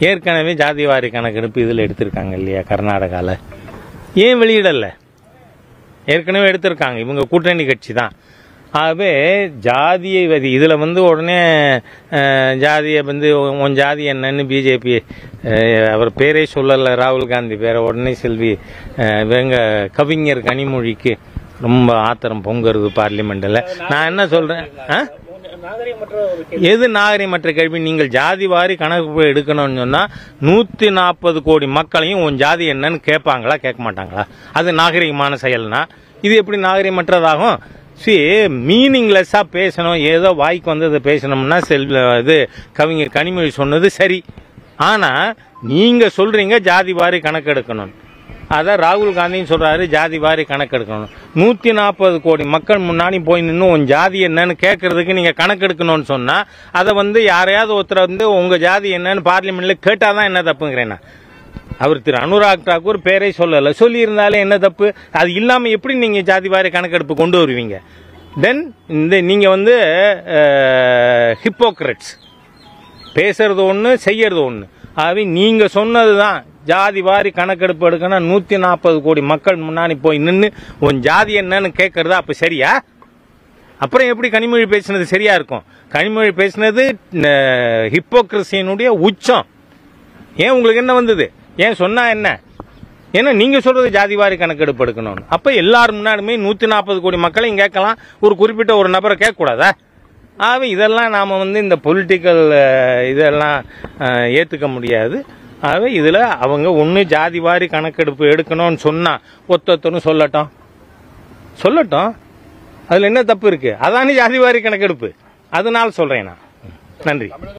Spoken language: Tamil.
ஏற்கனவே ஜாதிவாரி கணக்கெடுப்பு இதில் எடுத்திருக்காங்க இல்லையா, கர்நாடகாவில். ஏன் வெளியிடல? ஏற்கனவே எடுத்திருக்காங்க, இவங்க கூட்டணி கட்சி தான். ஆகவே ஜாதியை இதில் உடனே ஜாதியை உன் ஜாதி என்னன்னு பிஜேபி அவர் பேரே சொல்லலை, ராகுல் காந்தி பேரை. உடனே செல்வி வேங்க கவிஞர் கனிமொழிக்கு ரொம்ப ஆத்திரம் பொங்குறது பார்லிமெண்ட்டில். நான் என்ன சொல்கிறேன், எது நாகரிகமற்ற கேள்வி? நீங்கள் ஜாதி வாரி கணக்கு எடுக்கணும்னு சொன்னால் 140 கோடி மக்களையும் உன் ஜாதி என்னன்னு கேட்பாங்களா, கேட்க மாட்டாங்களா? அது நாகரிகமான செயல்னா இது எப்படி நாகரிகமற்றதாகும்? மீனிங்லெஸ்ஸாக பேசணும், ஏதோ வாய்க்கு வந்ததை பேசணும்னா இது கவிஞர் கனிமொழி சொன்னது சரி. ஆனால் நீங்கள் சொல்கிறீங்க ஜாதி வாரி கணக்கெடுக்கணும். அதான் ராகுல் காந்தியும் சொல்கிறாரு ஜாதி வாரி கணக்கெடுக்கணும். 140 கோடி மக்கள் முன்னாடி போய் நின்று உன் ஜாதி என்னன்னு கேட்கறதுக்கு நீங்கள் கணக்கெடுக்கணும்னு சொன்னால் அதை யாரையாவது ஒருத்தர் உங்கள் ஜாதி என்னன்னு பார்லிமெண்ட்டில் கேட்டால் தான் என்ன தப்புங்கிறேன்னா, அவர் திரு அனுராக் தாக்கூர் பேரை சொல்லலை, சொல்லியிருந்தாலே என்ன தப்பு? அது இல்லாமல் எப்படி நீங்கள் ஜாதி வாரி கணக்கெடுப்பு கொண்டு வருவீங்க? தென் நீங்கள் ஹிப்போக்ரட்ஸ், பேசுறது ஒன்று செய்யறது ஒன்று. ஆகவே நீங்கள் சொன்னது தான் ஜாதி வாரி கணக்கெடுப்பு எடுக்கணும், 140 கோடி மக்கள் முன்னாடி போய் நின்று உன் ஜாதி என்னன்னு கேட்கறதா? அப்போ சரியா? அப்புறம் எப்படி கனிமொழி பேசினது சரியா இருக்கும்? கனிமொழி பேசினது ஹிப்போக்ரசியினுடைய உச்சம். ஏன் உங்களுக்கு என்ன வந்தது? ஏன் சொன்னா என்ன? ஏன்னா நீங்க சொல்றது ஜாதி வாரி கணக்கெடுப்பு எடுக்கணும். அப்ப எல்லாரும் முன்னாடியுமே 140 கோடி மக்களையும் கேட்கலாம், ஒரு குறிப்பிட்ட ஒரு நபரை கேட்கக்கூடாதா? ஆகவே இதெல்லாம் நாம இந்த பொலிட்டிக்கல் இதெல்லாம் ஏத்துக்க முடியாது. ஆகவே இதுல அவங்க ஒன்னு ஜாதி வாரி கணக்கெடுப்பு எடுக்கணும்னு சொன்னா ஒத்தொத்தரும் சொல்லட்டும், அதுல என்ன தப்பு இருக்கு? அதானே ஜாதி வாரி கணக்கெடுப்பு. அதனால சொல்றேன் நான். நன்றி.